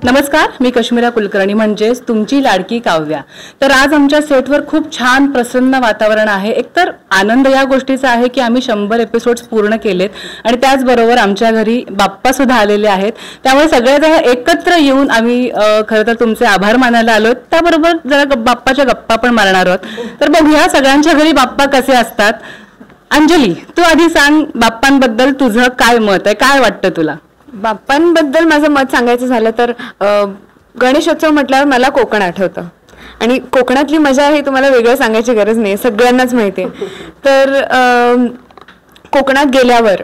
नमस्कार, मी कश्मीरा कुलकर्णी म्हणजेच तुमची लाडकी काव्या। तर आज आमच्या सेटवर खूप छान प्रसन्न वातावरण आहे। एकतर आनंद या गोष्टीचा आहे की आम्ही 100 एपिसोड्स पूर्ण केलेत आणि त्याचबरोबर आमच्या घरी बाप्पा सुद्धा आलेले आहेत। त्यामुळे सगळेजण एकत्र येऊन आम्ही खरं तर तुमचे आभार मानायला आलो। त्याबरोबर जरा बाप्पाच्या गप्पा पण मारणार आहोत। तर बघूया सगळ्यांच्या घरी बाप्पा कसे असतात। अंजली, तू आधी सांग, बाप्पांबद्दल तुझं काय मत आहे, काय वाटतं तुला? बाप्पांबद्दल माझं मत सांगायचं झालं तर गणेशोत्सव म्हटल्यावर मला कोकण आठवतं आणि कोकणातली मजा ही तुम्हाला वेगळं सांगायची गरज नाही, सगळ्यांनाच माहिती आहे। तर कोकणात गेल्यावर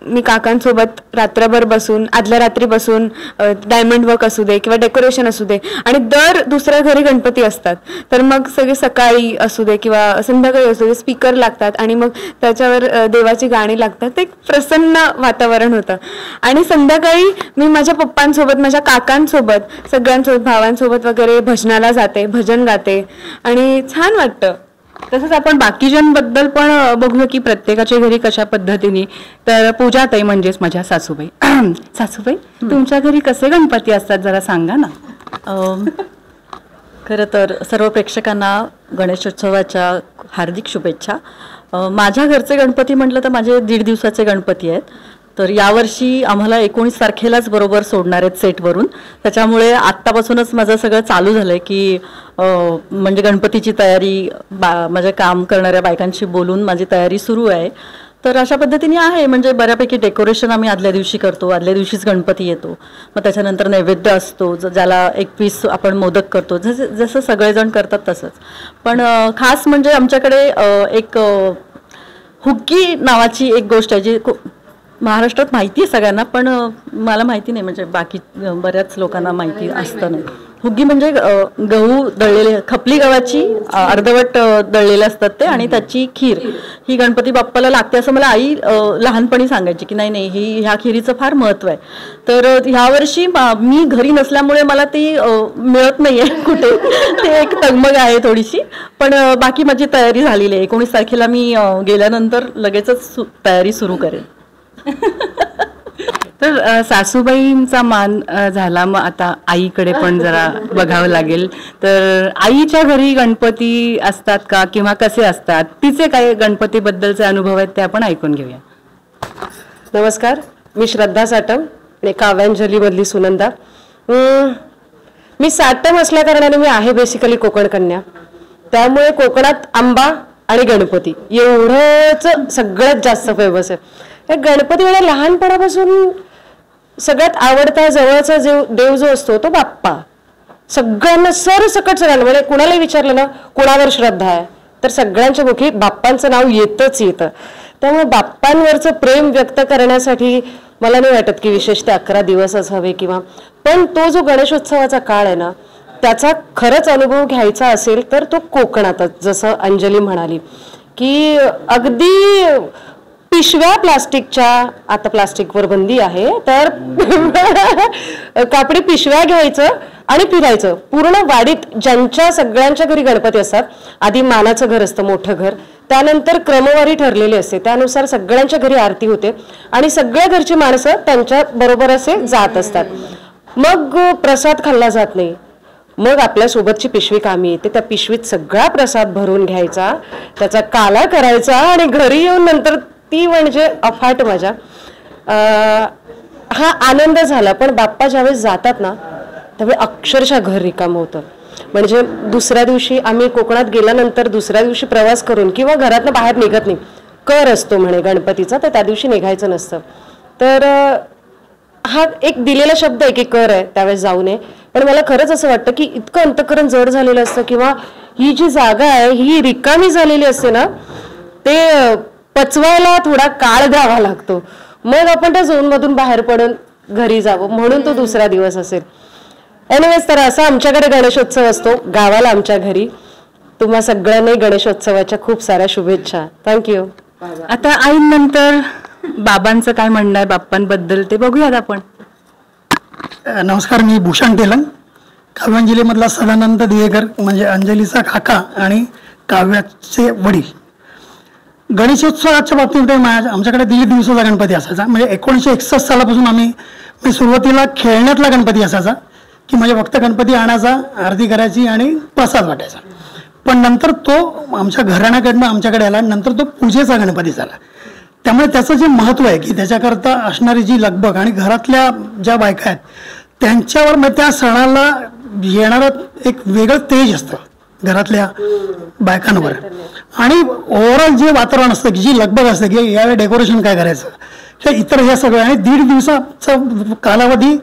मी काकांसोबत रात्रभर बसून, आदल्या रात्री बसून डायमंड वर्क असू दे किंवा डेकोरेशन असू दे, आणि दर दुसऱ्या घरी गणपती असतात, तर मग सगळे सकाळी असू दे किंवा संध्याकाळी असू दे स्पीकर लागतात आणि मग त्याच्यावर देवाची गाणी लागतात। ते एक प्रसन्न वातावरण होतं। आणि संध्याकाळी मी माझ्या पप्पांसोबत, माझ्या काकांसोबत, सगळ्यांसोबत, भावांसोबत वगैरे भजनाला जाते, भजन गाते आणि छान वाटतं। तसंच आपण बाकीच्यांबद्दल पण बघूया की प्रत्येकाच्या घरी कशा पद्धतीने। तर पूजाताई म्हणजेच माझ्या सासूबाई, सासूबाई तुमच्या घरी कसे गणपती असतात जरा सांगा ना। खरं तर सर्व प्रेक्षकांना गणेशोत्सवाच्या हार्दिक शुभेच्छा। माझ्या घरचे गणपती म्हटलं तर माझे 1.5 दिवसाचे गणपती आहेत। तर यावर्षी आम्हाला 19 तारखेलाच बरोबर सोडणार आहेत सेटवरून, त्याच्यामुळे आत्तापासूनच माझं सगळं चालू झालं आहे की म्हणजे गणपतीची तयारी माझ्या काम करणाऱ्या बायकांशी बोलून माझी तयारी सुरू आहे। तर अशा पद्धतीने आहे, म्हणजे बऱ्यापैकी डेकोरेशन आम्ही आदल्या दिवशी करतो, आदल्या दिवशीच गणपती येतो, मग त्याच्यानंतर नैवेद्य असतो ज्याला 21 आपण मोदक करतो, जसं सगळेजण करतात तसंच। पण खास म्हणजे आमच्याकडे एक हुग्गी नावाची एक गोष्ट आहे जी महाराष्ट्रात माहिती आहे सगळ्यांना, पण मला माहिती नाही, म्हणजे बाकी बऱ्याच लोकांना माहिती असतं नाही। हुग्गी म्हणजे गहू दळलेले, खपली गव्हाची अर्धवट दळलेले असतात ते, आणि त्याची खीर ही गणपती बाप्पाला लागते असं मला आई लहानपणी सांगायची की नाही ह्या खिरीचं फार महत्त्व आहे। तर ह्यावर्षी मी घरी नसल्यामुळे मला ती मिळत नाही आहे कुठे, ते एक तगमग आहे थोडीशी, पण बाकी माझी तयारी झालेली आहे। 19 तारखेला मी गेल्यानंतर लगेचच तयारी सुरू करेन। तर सासूबाईंचा मान झाला, मग आता आईकडे पण जरा बघावं लागेल। तर आईच्या घरी गणपती असतात का किंवा कसे असतात, तिचे काय गणपतीबद्दलचे अनुभव आहेत ते आपण ऐकून घेऊया। नमस्कार, मी श्रद्धा साटम आणि काव्यांजली मधली सुनंदा। मी साटम असल्या कारणाने मी आहे बेसिकली कोकण कन्या, त्यामुळे कोकणात आंबा आणि गणपती एवढंच सगळ्यात जास्त फेमस आहे। गणपती म्हणजे लहानपणापासून सगळ्यात आवडता जवळचा देव जो असतो तो बाप्पा। सगळ्यांना सरसकट सगळ्यांना, म्हणजे कुणालाही विचारलं ना कुणावर श्रद्धा आहे तर सगळ्यांच्या मुखी बाप्पांचं नाव येतच येतं। त्यामुळे बाप्पांवरचं प्रेम व्यक्त करण्यासाठी मला नाही वाटत की विशेषतः 11 दिवसच हवे किंवा, पण तो जो गणेशोत्सवाचा काळ आहे ना त्याचा खरंच अनुभव घ्यायचा असेल तर तो कोकणातच। जसं अंजली म्हणाली की अगदी पिशव्या प्लास्टिकच्या, आता प्लास्टिकवर बंदी आहे, तर कापडी पिशव्या घ्यायचं आणि फिरायचं पूर्ण वाडीत। ज्यांच्या सगळ्यांच्या घरी गणपती असतात, आधी मानाचं घर असतं मोठं घर, त्यानंतर क्रमवारी ठरलेली असते, त्यानुसार सगळ्यांच्या घरी आरती होते आणि सगळ्या घरची माणसं त्यांच्या बरोबर असे जात असतात। मग प्रसाद खाल्ला जात नाही, मग आपल्या सोबतची पिशवी कामी येते, त्या पिशवीत सगळा प्रसाद भरून घ्यायचा, त्याचा काला करायचा आणि घरी येऊन नंतर ती म्हणजे अफाट मजा। हा आनंद झाला, पण बाप्पा ज्यावेळेस जातात ना त्यावेळी अक्षरशः घर रिकाम होतं। म्हणजे दुसऱ्या दिवशी आम्ही कोकणात गेल्यानंतर दुसऱ्या दिवशी प्रवास करून किंवा घरातनं बाहेर निघत नाही, कर असतो म्हणे गणपतीचा, तर त्या दिवशी निघायचं नसतं। तर हा एक दिलेला शब्द आहे की कर आहे त्यावेळेस जाऊ नये, पण मला खरंच असं वाटतं की इतकं अंतःकरण जड झालेलं असतं किंवा ही जी जागा आहे ही रिकामी झालेली असते ना, ते पचवायला थोडा काळ द्यावा लागतो, मग आपण त्या झोनमधून बाहेर पडून घरी जावं, म्हणून तो दुसरा दिवस असेल। एनिवेज, तर असा आमच्याकडे गणेशोत्सव असतो गावाला आमच्या घरी। तुम्हा सगळ्यांनाही गणेशोत्सवाच्या खूप साऱ्या शुभेच्छा। थँक्यू। आता आईनंतर बाबांचं काय म्हणणं आहे बाप्पांबद्दल ते बघूयात आपण। नमस्कार, मी भूषण तेलंग, काव्यांजलीमधला सदानंद दिवेकर म्हणजे अंजलीचा काका आणि काव्याचे वडील. गणेशोत्सवाच्या बाबतीत आमच्याकडे 1.5 दिवसाचा गणपती असायचा. म्हणजे 1961 सालापासून आम्ही सुरुवातीला खेळण्यातला गणपती असायचा की म्हणजे फक्त गणपती आणायचा, आरती करायची आणि प्रसाद वाटायचा. पण नंतर तो आमच्या घराण्याकडनं आमच्याकडे आला, नंतर तो पूजेचा गणपती झाला. त्यामुळे त्याचं जे महत्त्व आहे की त्याच्याकरता असणारी जी लगबग आणि घरातल्या ज्या बायका आहेत त्यांच्यावर मग त्या सणाला येणारं एक वेगळं तेज असतं घरातल्या बायकांवर. आणि ओव्हरऑल जे वातावरण असतं की जी लगबग असते की यावेळी डेकोरेशन काय करायचं हे इतर हे सगळं, आणि 1.5 दिवसाचा कालावधी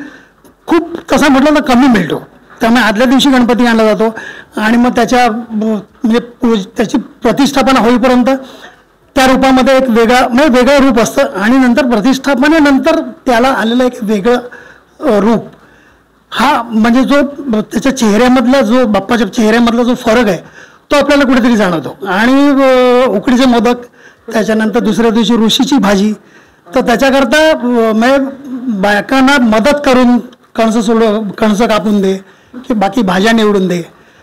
खूप तसा म्हटलं तर कमी मिळतो. त्यामुळे आदल्या दिवशी गणपती आणला जातो आणि मग त्याच्या म्हणजे त्याची प्रतिष्ठापना होईपर्यंत त्या रूपामध्ये एक वेगळं रूप असतं आणि नंतर प्रतिष्ठापनेनंतर त्याला आलेलं एक वेगळं रूप हा म्हणजे जो त्याच्या चेहऱ्यामधला जो बाप्पाच्या चेहऱ्यामधला जो फरक आहे तो आपल्याला कुठेतरी जाणवतो. आणि उकडीचे मोदक, त्याच्यानंतर दुसऱ्या दिवशी ऋषीची भाजी, तर त्याच्याकरता म्हणजे बायकांना मदत करून कणसं कापून दे की बाकी भाज्या निवडून दे,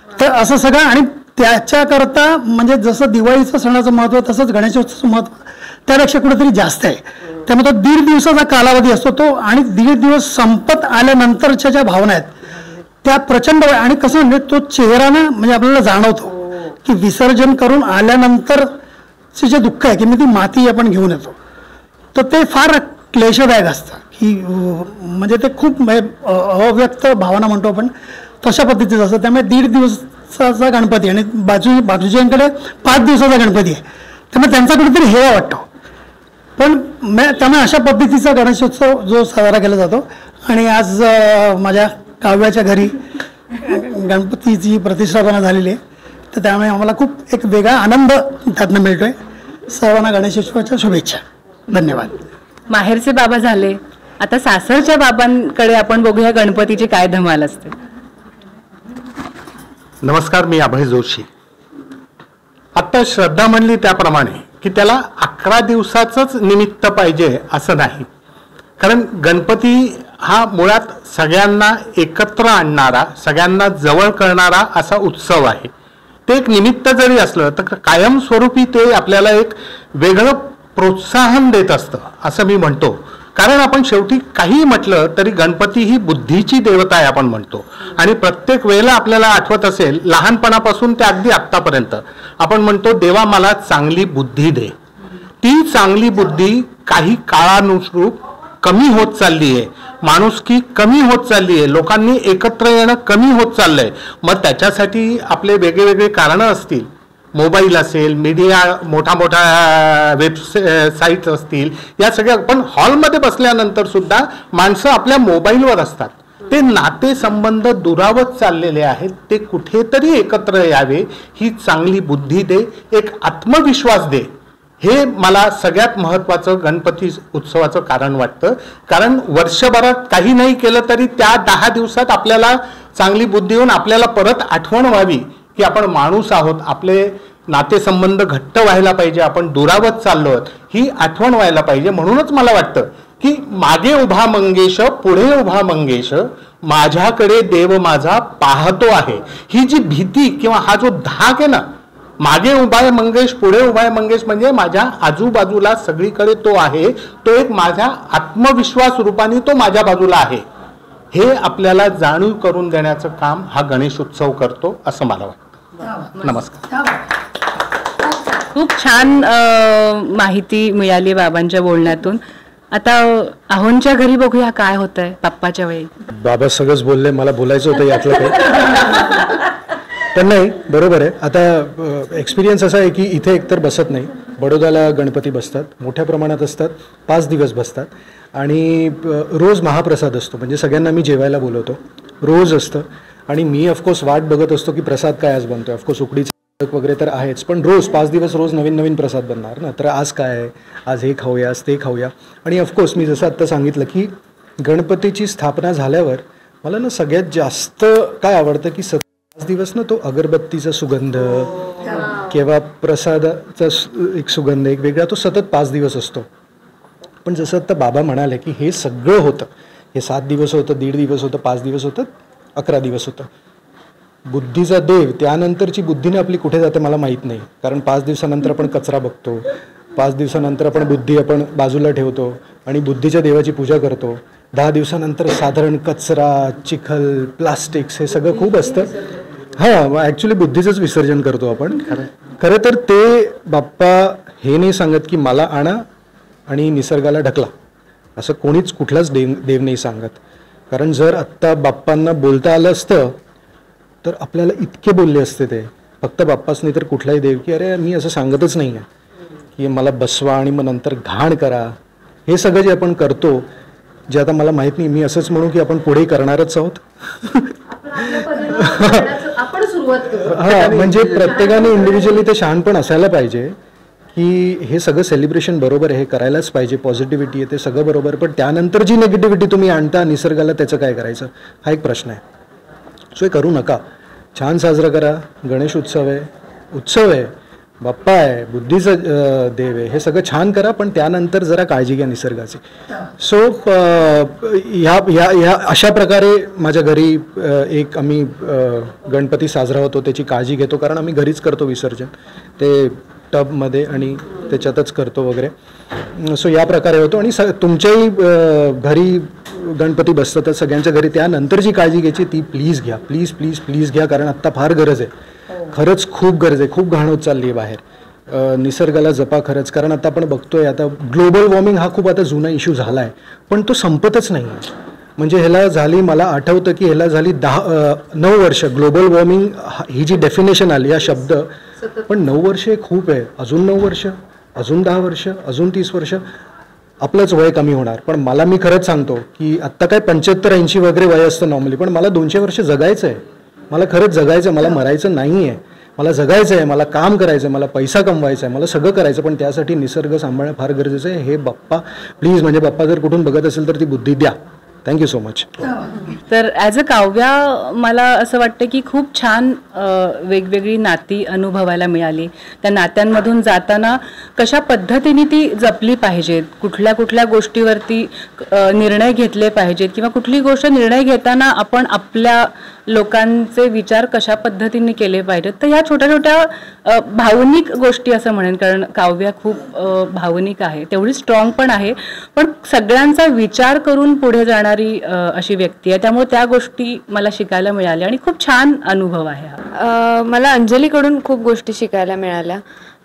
तर असं सगळं. आणि त्याच्याकरता म्हणजे जसं दिवाळीचं सणाचं महत्त्व तसंच गणेशोत्सवाचं महत्त्व त्यापेक्षा कुठेतरी जास्त आहे. त्यामुळे तो 1.5 दिवसाचा कालावधी असतो तो, आणि 1.5 दिवस संपत आल्यानंतरच्या ज्या भावना आहेत त्या प्रचंड. आणि कसं म्हणजे तो चेहरानं म्हणजे आपल्याला जाणवतो की विसर्जन करून आल्यानंतरचे जे दुःख आहे की मी ती माती आपण घेऊन येतो, तर ते फार क्लेशदायक असतं की म्हणजे ते खूप अव्यक्त भावना म्हणतो आपण तशा पद्धतीचं असतं. त्यामुळे 1.5 दिवसाचा गणपती आणि बाजूच्यांकडे 5 दिवसाचा गणपती आहे, त्यामुळे त्यांचा कुठेतरी हेवा वाटतो. पण त्यामुळे अशा पद्धतीचा गणेशोत्सव जो साजरा केला जातो. आणि आज माझ्या काव्याच्या घरी गणपतीची प्रतिष्ठापना झालेली आहे, तर त्यामुळे आम्हाला खूप एक वेगळा आनंद त्यातनं मिळतोय. सर्वांना गणेशोत्सवाच्या शुभेच्छा. धन्यवाद. माहेरचे बाबा झाले, आता सासरच्या बाबांकडे आपण बघूया गणपतीची काय धमाल असते. नमस्कार, मी अभय जोशी. आता श्रद्धा म्हणली त्याप्रमाणे की त्याला 11 दिवसाचंच निमित्त पाहिजे असं नाही. कारण गणपती हा मुळात सगळ्यांना एकत्र आणणारा, सगळ्यांना जवळ करणारा असा उत्सव आहे. ते एक निमित्त जरी असलं तर कायमस्वरूपी ते आपल्याला एक वेगळं प्रोत्साहन देत असतं असं मी म्हणतो. कारण आपण शेवटी काही म्हटलं तरी गणपती ही बुद्धीची देवता आहे आपण म्हणतो. आणि प्रत्येक वेळेला आपल्याला आठवत असेल लहानपणापासून ते अगदी आत्तापर्यंत आपण म्हणतो देवा मला चांगली बुद्धी दे. ती चांगली बुद्धी काही काळानुरूप कमी होत चालली आहे, माणुसकी कमी होत चालली आहे, लोकांनी एकत्र येणं कमी होत चाललंय. मग त्याच्यासाठी आपले वेगवेगळे कारणं असतील, मोबाईल असेल, मीडिया, मोठा वेबसाईट्स असतील, या सगळ्या. पण हॉलमध्ये बसल्यानंतर सुद्धा माणसं आपल्या मोबाईलवर असतात. ते नातेसंबंध दुरावत चाललेले आहेत, ते कुठेतरी एकत्र यावे. ही चांगली बुद्धी दे, एक आत्मविश्वास दे, हे मला सगळ्यात महत्त्वाचं गणपती उत्सवाचं कारण वाटतं. कारण वर्षभरात काही नाही केलं तरी त्या 10 दिवसात आपल्याला चांगली बुद्धी होऊन आपल्याला परत आठवण व्हावी की आपण माणूस आहोत, आपले नातेसंबंध घट्ट व्हायला पाहिजे, आपण दुरावत चाललो आहोत ही आठवण व्हायला पाहिजे. म्हणूनच मला वाटतं की मागे उभा मंगेश, पुढे उभा मंगेश, माझ्याकडे देव माझा पाहतो आहे, ही जी भीती किंवा हा जो धाक आहे ना, मागे उभाय मंगेश पुढे उभाय मंगेश, म्हणजे माझ्या आजूबाजूला सगळीकडे तो आहे, तो एक माझ्या आत्मविश्वास रूपाने तो माझ्या बाजूला आहे, हे आपल्याला जाणीव करून देण्याचं काम हा गणेशोत्सव करतो असं मला वाटतं. नमस्कार. खूप छान माहिती मिळाली बाबांच्या बोलण्यातून. आता आहोंच्या घरी बघूया काय होतंय बाप्पाच्या वेळी. बाबा सगळंच बोलले, मला बोलायचं होतं यातलं काही. पण नाही, बरोबर आहे. आता एक्सपिरियन्स असा आहे की इथे एकतर बसत नाही, बडोद्याला गणपती बसतात, मोठ्या प्रमाणात असतात, 5 दिवस बसतात आणि रोज महाप्रसाद असतो. म्हणजे सगळ्यांना मी जेवायला बोलवतो, रोज असतं. आणि मी ऑफकोर्स वाट बघत असतो की प्रसाद काय आज बनतो. ऑफकोर्स उकडीचं वगैरे तर आहेच, पण रोज 5 दिवस रोज नवीन नवीन प्रसाद बनणार ना. तर आज काय आहे, आज हे खाऊया, आज ते खाऊया. आणि ऑफकोर्स मी जसं आत्ता सांगितलं की गणपतीची स्थापना झाल्यावर मला ना सगळ्यात जास्त काय आवडतं की 5 दिवस ना तो अगरबत्तीचा सुगंध किंवा प्रसादाचा एक सुगंध एक वेगळा तो सतत 5 दिवस असतो. पण जसं आता बाबा म्हणाले की हे सगळं होतं, हे 7 दिवस होतं, 1.5 दिवस होतं, 5 दिवस होतं, 11 दिवस होतं. बुद्धीचा देव, त्यानंतरची बुद्धीने आपली कुठे जाते मला माहीत नाही, कारण 5 दिवसानंतर आपण कचरा बघतो, 5 दिवसानंतर आपण बुद्धी आपण बाजूला ठेवतो आणि बुद्धीच्या देवाची पूजा करतो. 10 दिवसानंतर साधारण कचरा, चिखल, प्लास्टिक्स हे सगळं खूप असतं. हां, ॲक्च्युली बुद्धीचंच विसर्जन करतो आपण. खरं तर ते बाप्पा हे नाही सांगत की मला आणा आणि निसर्गाला ढकला, असं कोणीच कुठलाच देव नाही सांगत. कारण जर आत्ता बाप्पांना बोलता आलं असतं तर आपल्याला इतके बोलले असते ते, फक्त बाप्पाच नाही तर कुठलाही देव, की अरे मी असं सांगतच नाही आहे की मला बसवा आणि मग नंतर घाण करा. हे सगळं जे आपण करतो, जे आता मला माहीत नाही, मी असंच म्हणू की आपण पुढे करणारच आहोत. हां, म्हणजे प्रत्येकाने इंडिव्हिज्युअली ते शहाणपण असायला पाहिजे की हे सगळं सेलिब्रेशन बरोबर आहे, हे करायलाच पाहिजे, पॉझिटिव्हिटी आहे ते सगळं बरोबर, पण त्यानंतर जी निगेटिव्हिटी तुम्ही आणता निसर्गाला, त्याचं काय करायचं हा एक प्रश्न आहे. सो हे करू नका. छान साजरा करा. गणेश उत्सव आहे, बाप्पा आहे, बुद्धीचा देव आहे, हे सगळं छान करा, पण त्यानंतर जरा काळजी घ्या निसर्गाची. सो ह्या अशा प्रकारे माझ्या घरी एक आम्ही गणपती साजरा होतो त्याची काळजी घेतो, कारण आम्ही घरीच करतो विसर्जन, ते टबमध्ये आणि त्याच्यातच करतो वगैरे. सो या प्रकारे होतो. आणि तुमच्याही घरी गणपती बसतं तर सगळ्यांच्या घरी त्यानंतर जी काळजी घ्यायची ती प्लीज घ्या, प्लीज प्लीज प्लीज घ्या, कारण आत्ता फार गरज आहे, खरंच खूप गरज आहे, खूप घाण होत चालली आहे बाहेर. निसर्गाला जपा खरंच, कारण आता आपण बघतोय आता ग्लोबल वॉर्मिंग हा खूप आता जुना इश्यू झाला आहे, पण तो संपतच नाही आहे. म्हणजे ह्याला झाली, मला आठवतं की ह्याला झाली 9 वर्ष ग्लोबल वॉर्मिंग ही जी डेफिनेशन आली हा शब्द, पण 9 वर्ष खूप आहे. अजून 9 वर्ष, अजून 10 वर्ष, अजून 30 वर्ष आपलंच वय कमी होणार. पण मी खरंच सांगतो की आत्ता काय 75-80 वगैरे वय असतं नॉर्मली, पण मला 200 वर्ष जगायचं आहे. मला खरंच जगायचं आहे, मला मरायचं नाही आहे, मला जगायचं आहे, मला काम करायचं आहे, मला पैसा कमवायचा आहे, मला सगळं करायचं, पण त्यासाठी निसर्ग सांभाळणं फार गरजेचं आहे. हे बाप्पा प्लीज, म्हणजे बाप्पा जर कुठून बघत असेल तर ती बुद्धी द्या. Thank you so much. तर ॲज अ काव्या मला असं वाटतं की खूप छान वेगवेगळी नाती अनुभवायला मिळाली. त्या नात्यांमधून जाताना कशा पद्धतीने ती जपली पाहिजेत, कुठल्या कुठल्या गोष्टीवरती निर्णय घेतले पाहिजेत, किंवा कुठली गोष्ट निर्णय घेताना आपण आपल्या लोकांचे विचार कशा पद्धतीने केले पाहिजेत. तर ह्या छोट्या छोट्या भावनिक गोष्टी असं म्हणेन, कारण काव्या खूप भावनिक आहे, तेवढी स्ट्रॉंग पण आहे, पण सगळ्यांचा विचार करून पुढे जाणारी अशी व्यक्ती आहे. त्यामुळे त्या गोष्टी मला शिकायला मिळाल्या आणि खूप छान अनुभव आहे हा. मला अंजलीकडून खूप गोष्टी शिकायला मिळाल्या.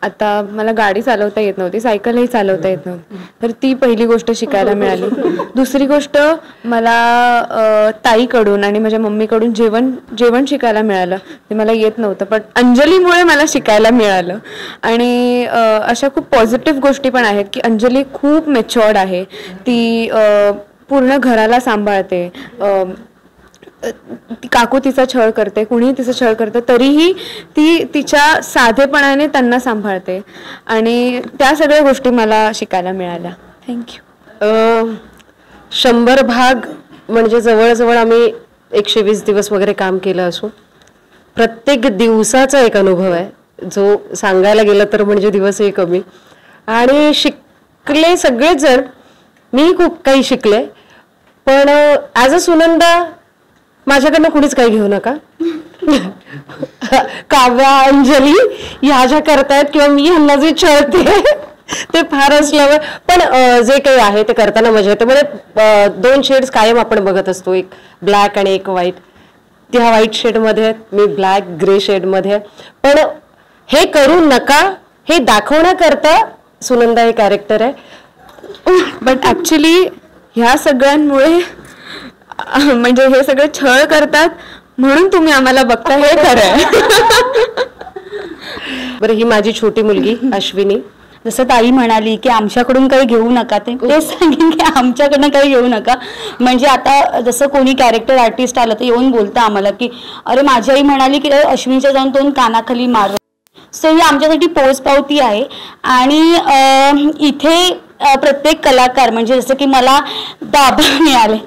आता मला गाडी चालवता येत नव्हती, सायकलही चालवता येत नव्हती, तर ती पहिली गोष्ट शिकायला मिळाली. दुसरी गोष्ट मला ताईकडून आणि माझ्या मम्मीकडून जेवण शिकायला मिळालं. ते मला येत नव्हतं, पण अंजलीमुळे मला शिकायला मिळालं. आणि अशा खूप पॉझिटिव्ह गोष्टी पण आहेत की अंजली खूप मॅच्युअर्ड आहे, ती पूर्ण घराला सांभाळते. काकू तिचा छळ करते, कुणीही तिचा छळ करते, तरीही ती तिच्या साधेपणाने त्यांना सांभाळते, आणि त्या सगळ्या गोष्टी मला शिकायला मिळाल्या. थँक्यू. 100 भाग म्हणजे जवळजवळ आम्ही 120 दिवस वगैरे काम केलं असून प्रत्येक दिवसाचा एक अनुभव आहे, जो सांगायला गेलं तर म्हणजे दिवसही कमी. आणि शिकले सगळेच जण, मी खूप काही शिकले, पण ॲज अ सुनंदा माझ्याकडनं कुणीच काही घेऊ नका. काव्या, अंजली ह्या ज्या करतायत किंवा मी ह्यांना जे छळते ते फार असल्यावर, पण जे काही आहे ते करताना मजा येते. म्हणजे 2 शेड्स कायम आपण बघत असतो, एक ब्लॅक आणि एक व्हाईट. त्या व्हाईट शेडमध्ये आहेत, मी ब्लॅक ग्रे शेडमध्ये आहे. पण हे करू नका हे दाखवण्याकरता सुनंदा हे कॅरेक्टर आहे. बट ॲक्च्युली ह्या सगळ्यांमुळे, म्हणजे हे सगळे छळ करतात म्हणून तुम्ही आम्हाला बघता, हे खरं आहे. बरं, ही माझी छोटी मुलगी अश्विनी. जसं ताई म्हणाली की आमच्याकडून काही घेऊ नका, ते सांगेन की आमच्याकडनं काही घेऊ नका. म्हणजे आता जसं कोणी कॅरेक्टर आर्टिस्ट आलं तर येऊन बोलतं आम्हाला की अरे माझी आई म्हणाली की अश्विनीच्या जाऊन तोंड कानाखाली मार. सो ही आमच्यासाठी पोचपावती आहे. आणि इथे प्रत्येक कलाकार, म्हणजे जसं की मला बाबा मिळाले,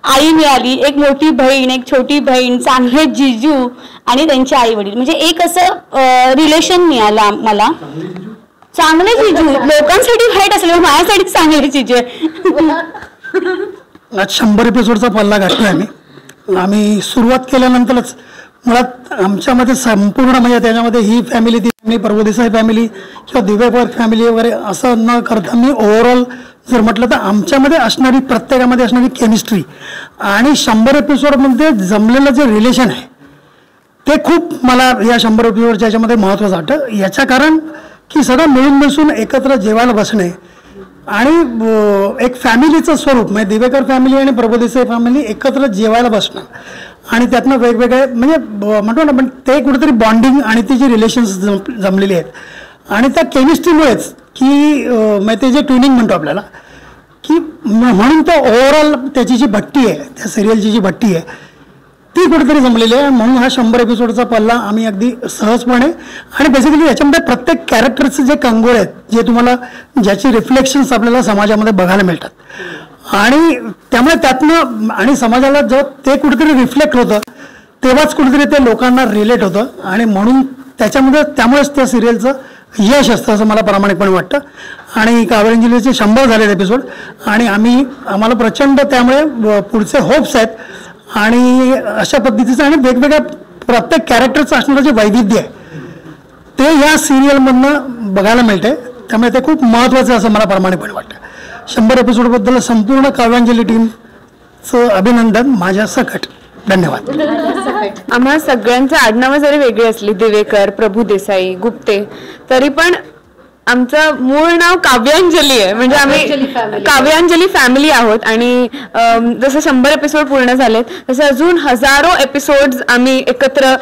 आई मिळाली, एक मोठी बहीण, एक छोटी बहीण, चांगले जिजू आणि त्यांचे आई वडील, म्हणजे एक असं रिलेशन मिळालं मला. चांगले जिजू, लोकांसाठी वाईट असले माझ्यासाठी चांगले जिजू. आज 100 एपिसोडचा पल्ला गाठतोय आम्ही. आम्ही सुरुवात केल्यानंतरच मुळात आमच्यामध्ये संपूर्ण म्हणजे त्याच्यामध्ये ही फॅमिली ती फॅमिली प्रभुदेसाई फॅमिली किंवा दिव्यकर फॅमिली वगैरे असं न करता मी ओव्हरऑल जर म्हटलं तर आमच्यामध्ये असणारी प्रत्येकामध्ये असणारी केमिस्ट्री आणि 100 एपिसोडमध्ये जमलेलं जे रिलेशन आहे ते खूप मला या 100 एपिसोडच्या याच्यामध्ये महत्त्वाचं वाटतं. याचं कारण की सगळं मिळून मिसळून एकत्र जेवायला बसणे आणि एक फॅमिलीचं स्वरूप म्हणजे दिवेकर फॅमिली आणि प्रभुदेसाई फॅमिली एकत्र जेवायला बसणं आणि त्यातनं वेगवेगळे म्हणजे म्हणतो ना पण ते कुठेतरी बॉन्डिंग आणि ती जी रिलेशन्स जमलेली आहेत आणि त्या केमिस्ट्रीमुळेच की म्हणजे ते जे ट्युनिंग म्हणतो आपल्याला की म्हणून तो ओव्हरऑल त्याची जी भट्टी आहे त्या सिरियलची जी भट्टी आहे ती कुठेतरी जमलेली आहे. म्हणून हा 100 एपिसोडचा पल्ला आम्ही अगदी सहजपणे आणि बेसिकली याच्यामध्ये प्रत्येक कॅरेक्टरचे जे कंगोळ आहेत जे तुम्हाला ज्याची रिफ्लेक्शन्स आपल्याला समाजामध्ये बघायला मिळतात आणि त्यामुळे त्यातनं आणि समाजाला जो ते कुठेतरी रिफ्लेक्ट होतं तेव्हाच कुठेतरी ते लोकांना रिलेट होतं आणि म्हणून त्यामुळेच त्या सिरियलचं यश असतं असं मला प्रामाणिकपणे वाटतं. आणि कावेरींजलीचे 100 झालेत एपिसोड आणि आम्हाला प्रचंड त्यामुळे पुढचे होप्स आहेत आणि अशा पद्धतीचं आणि वेगवेगळ्या प्रत्येक कॅरेक्टरचं असणारं जे वैविध्य आहे ते या सिरियलमधनं बघायला मिळते. त्यामुळे ते खूप महत्त्वाचं असं मला प्रामाणिकपणे वाटतं. 100 एपिसोडबद्दल संपूर्ण काव्यांजली टीमचं अभिनंदन माझ्या सकट. धन्यवाद. आम्हा सगळ्यांचं आडनावं जरी वेगळी असली दिवेकर प्रभुदेसाई गुप्ते तरी पण आमचं मूळ नाव काव्यांजली आहे म्हणजे आम्ही काव्यांजली फॅमिली आहोत आणि जसं 100 एपिसोड पूर्ण झालेत तसे अजून हजारो एपिसोड्स आम्ही एकत्र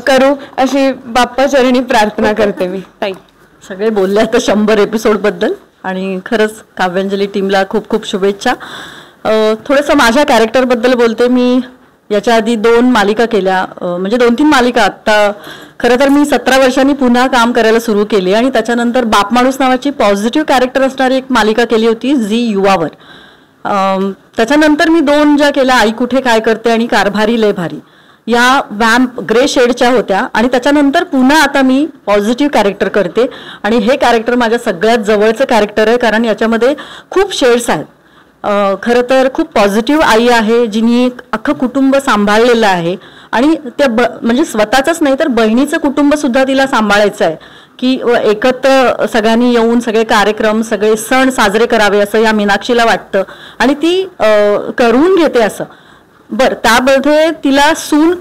करू अशी बाप्पाचरणी प्रार्थना करते मी. ताई सगळे बोलले आता 100 एपिसोडबद्दल आणि खरंच काव्यांजली टीमला खूप खूप शुभेच्छा. थोडंसं माझ्या कॅरेक्टरबद्दल बोलते. मी याच्या आधी 2 मालिका केल्या म्हणजे 2-3 मालिका. आत्ता खरं तर मी 17 वर्षांनी पुन्हा काम करायला सुरू केली आणि त्याच्यानंतर बाप माणूस नावाची पॉझिटिव्ह कॅरेक्टर असणारी एक मालिका केली होती झी युवावर. त्याच्यानंतर मी 2 ज्या केल्या आई कुठे काय करते आणि कारभारी लय भारी या वॅम्प ग्रे शेडच्या होत्या आणि त्याच्यानंतर पुन्हा आता मी पॉझिटिव्ह कॅरेक्टर करते आणि हे कॅरेक्टर माझ्या सगळ्यात जवळचं कॅरेक्टर आहे कारण याच्यामध्ये खूप शेड्स आहेत. खरं तर खूप पॉझिटिव्ह आई आहे जिनी अख्खं कुटुंब सांभाळलेलं आहे आणि त्या म्हणजे स्वतःच नाही तर बहिणीचं कुटुंब सुद्धा तिला सांभाळायचं आहे की एकत्र सगळ्यांनी येऊन सगळे कार्यक्रम सगळे सण साजरे करावे असं या मीनाक्षीला वाटतं आणि ती करून घेते असं. बरं त्यामध्ये तिला सून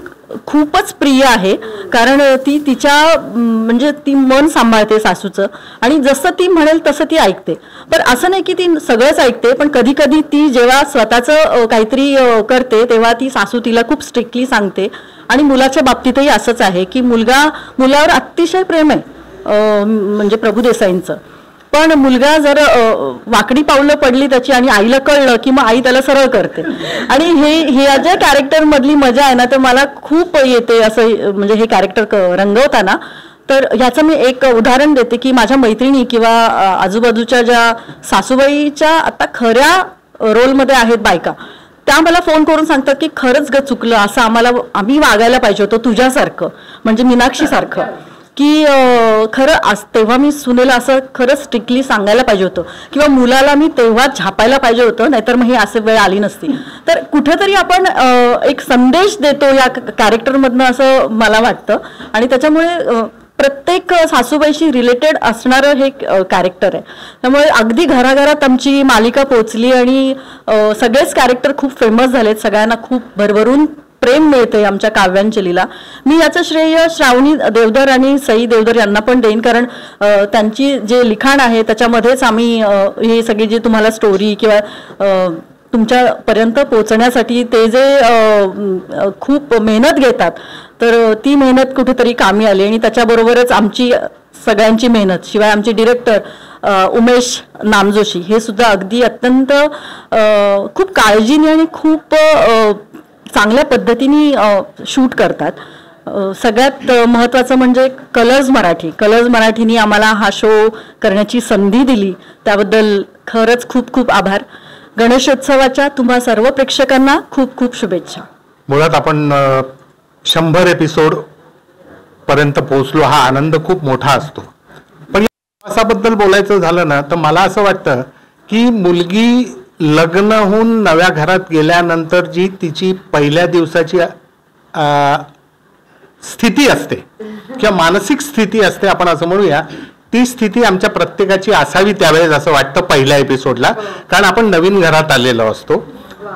खूपच प्रिय आहे कारण ती तिच्या म्हणजे ती मन सांभाळते सासूचं आणि जसं ती म्हणेल तसं ती ऐकते. पण असं नाही की ती सगळंच ऐकते पण कधी कधी ती जेव्हा स्वतःचं काहीतरी करते तेव्हा ती सासू तिला खूप स्ट्रिक्टली सांगते आणि मुलाच्या बाबतीतही असंच आहे की मुलावर अतिशय प्रेम आहे म्हणजे प्रभुदेसाईंचं. पण मुलगा जर वाकडी पावलं पडली त्याची आणि आईला कळलं की मग आई त्याला सरळ करते आणि हे ज्या कॅरेक्टर मधली मजा आहे ना तर मला खूप येते असं म्हणजे हे कॅरेक्टर रंगवताना. तर ह्याचं मी एक उदाहरण देते की माझ्या मैत्रिणी किंवा आजूबाजूच्या ज्या सासूबाईच्या आता खऱ्या रोलमध्ये आहेत बायका त्या मला फोन करून सांगतात की खरंच ग चुकलं असं आम्ही वागायला पाहिजे होतं तुझ्यासारखं म्हणजे मीनाक्षी सारखं की खरं तेव्हा मी सुनेला असं खरं स्ट्रिक्टली सांगायला पाहिजे होतं किंवा मुलाला मी तेव्हा झापायला पाहिजे होतं नाहीतर मग ही असे वेळ आली नसती. तर कुठेतरी आपण एक संदेश देतो या कॅरेक्टरमधनं असं मला वाटतं आणि त्याच्यामुळे प्रत्येक सासूबाईशी रिलेटेड असणारं हे कॅरेक्टर आहे. त्यामुळे अगदी घराघरात आमची मालिका पोचली आणि सगळेच कॅरेक्टर खूप फेमस झालेत. सगळ्यांना खूप भरभरून प्रेम मिळते आमच्या काव्यांजलीला. मी याचं श्रेय श्रावणी देवधर आणि सई देवधर यांना पण देईन कारण त्यांची जे लिखाण आहे त्याच्यामध्येच आम्ही ही सगळी जी तुम्हाला स्टोरी किंवा तुमच्यापर्यंत पोहोचण्यासाठी ते जे खूप मेहनत घेतात तर ती मेहनत कुठेतरी कामी आली आणि त्याच्याबरोबरच आमची सगळ्यांची मेहनत शिवाय आमचे डिरेक्टर उमेश नामजोशी हे सुद्धा अगदी अत्यंत खूप काळजीने आणि खूप चांगल्या पद्धतीने शूट करतात. सगळ्यात महत्त्वाचं म्हणजे कलर्स मराठीनी आम्हाला हा शो करण्याची संधी दिली त्याबद्दल खरंच खूप खूप आभार. गणेशोत्सवाच्या तुम्हा सर्व प्रेक्षकांना खूप खूप शुभेच्छा. मुळात आपण 100 एपिसोड पर्यंत पोहोचलो हा आनंद खूप मोठा असतो. पण प्रवासाबद्दल बोलायचं झालं ना तर मला असं वाटतं की मुलगी लग्न होऊन नव्या घरात गेल्यानंतर जी तिची पहिल्या दिवसाची स्थिती असते किंवा मानसिक स्थिती असते, आपण असं म्हणूया, ती स्थिती आमच्या प्रत्येकाची असावी त्यावेळेस असं वाटतं पहिल्या एपिसोडला. कारण आपण नवीन घरात आलेलो असतो.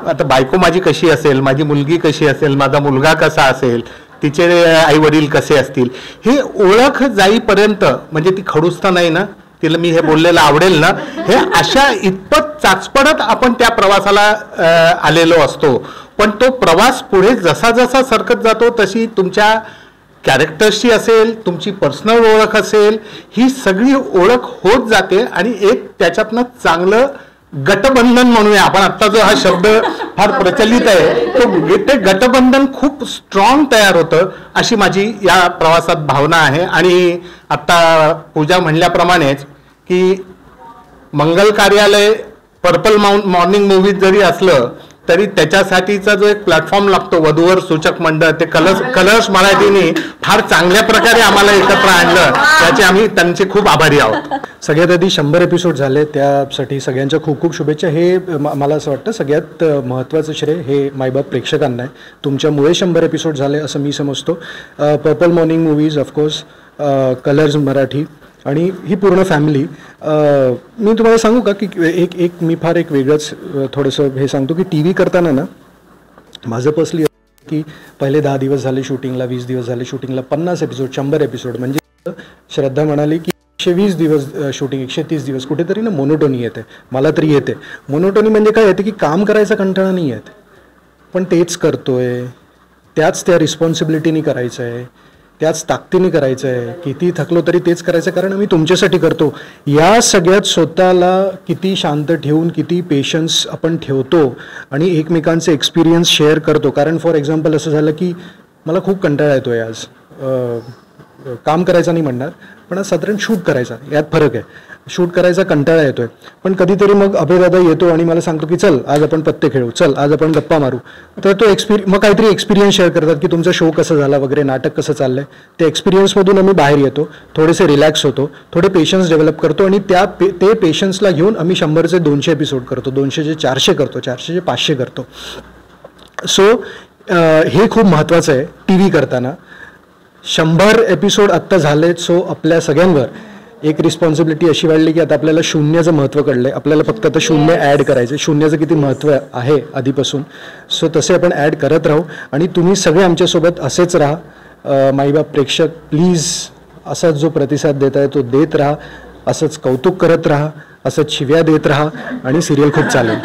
आता बायको माझी कशी असेल, माझी मुलगी कशी असेल, माझा मुलगा कसा असेल, तिचे आई वडील कसे असतील, हे ओळख जाईपर्यंत, म्हणजे ती खडूस तर नाही ना, तिला मी हे बोललेलं आवडेल ना, हे अशा इतपत चाचपडत आपण त्या प्रवासाला आलेलो असतो. पण तो प्रवास पुढे जसा जसा सरकत जातो तशी तुमच्या कॅरेक्टर्सची असेल, तुमची पर्सनल ओळख असेल, ही सगळी ओळख होत जाते आणि एक त्याच्यातनं चांगलं गटबंधन म्हणूया आपण, आता जो हा शब्द फार प्रचलित आहे, तो ते गटबंधन खूप स्ट्रॉंग तयार होतं, अशी माझी या प्रवासात भावना आहे. आणि आता पूजा म्हणल्याप्रमाणेच की मंगल कार्यालय पर्पल मॉर्निंग मूव्हीज जरी असलं तरी त्याच्यासाठीचा जो एक प्लॅटफॉर्म लागतो, वधूवर सूचक मंडळ, ते कलर्स मराठीने फार चांगल्या प्रकारे आम्हाला एकत्र आणलं, त्याचे आम्ही त्यांचे खूप आभारी आहोत. सगळ्यात आधी 100 एपिसोड झाले, त्यासाठी सगळ्यांच्या खूप खूप शुभेच्छा. हे मला असं वाटतं सगळ्यात महत्त्वाचं श्रेय हे मायबाप प्रेक्षकांना आहे. तुमच्यामुळे 100 एपिसोड झाले असं मी समजतो. Purple morning movies, of course colours Marathi आणि ही पूर्ण फॅमिली. मी तुम्हाला सांगू का की एक मी फार एक वेगळंच थोडंसं हे सांगतो की टी व्ही करताना ना माझं पर्सनली की पहिले 10 दिवस झाले शूटिंगला, 20 दिवस झाले शूटिंगला, 50 एपिसोड, 100 एपिसोड, म्हणजे श्रद्धा म्हणाली की 120 दिवस शूटिंग, 130 दिवस, कुठेतरी ना मोनोटोनी येते. मला तरी येते मोनोटोनी. म्हणजे काय येते की काम करायचा कंटाळा नाही येत, पण तेच करतोय, त्याच त्या रिस्पॉन्सिबिलिटीनी करायचं आहे, त्याच ताकदीने करायचं आहे, किती थकलो तरी तेच करायचं, कारण आम्ही तुमच्यासाठी करतो. या सगळ्यात स्वतःला किती शांत ठेवून, किती पेशन्स आपण ठेवतो आणि एकमेकांचे एक्सपिरियन्स शेअर करतो. कारण फॉर एक्झाम्पल असं झालं की मला खूप कंटाळा येतो आहे आज, काम करायचा नाही म्हणणार, पण आज साधारण शूट करायचा, यात फरक आहे. शूट करायचा कंटाळा येतो आहे, पण कधीतरी मग अभयदादा येतो आणि मला सांगतो की चल आज आपण पत्ते खेळू, चल आज आपण गप्पा मारू. तर तो मग काहीतरी एक्सपिरियन्स शेअर करतात की तुमचा शो कसा झाला वगैरे, नाटक कसं चाललंय. त्या एक्सपिरियन्समधून आम्ही बाहेर येतो, थोडेसे रिलॅक्स होतो, थोडे पेशन्स डेव्हलप करतो आणि ते पेशन्सला घेऊन आम्ही 100चे 200 एपिसोड करतो, 200चे 400 करतो, 400चे 500 करतो. सो हे खूप महत्त्वाचं आहे टी व्ही करताना. 100 एपिसोड आत्ता झालेत. सो आपल्या सगळ्यांवर एक रिस्पॉन्सिबिलिटी अशी वाढली की आता आपल्याला शून्याचं महत्त्व कळलं आहे. आपल्याला फक्त आता शून्य ॲड करायचं, शून्याचं किती महत्त्व आहे आधीपासून. सो तसे आपण ॲड करत राहू आणि तुम्ही सगळे आमच्यासोबत असेच राहा. माईबाप प्रेक्षक प्लीज असाच जो प्रतिसाद देत आहे तो देत राहा, असंच कौतुक करत राहा, असंच शिव्या देत राहा आणि सिरियल खूप चालेल.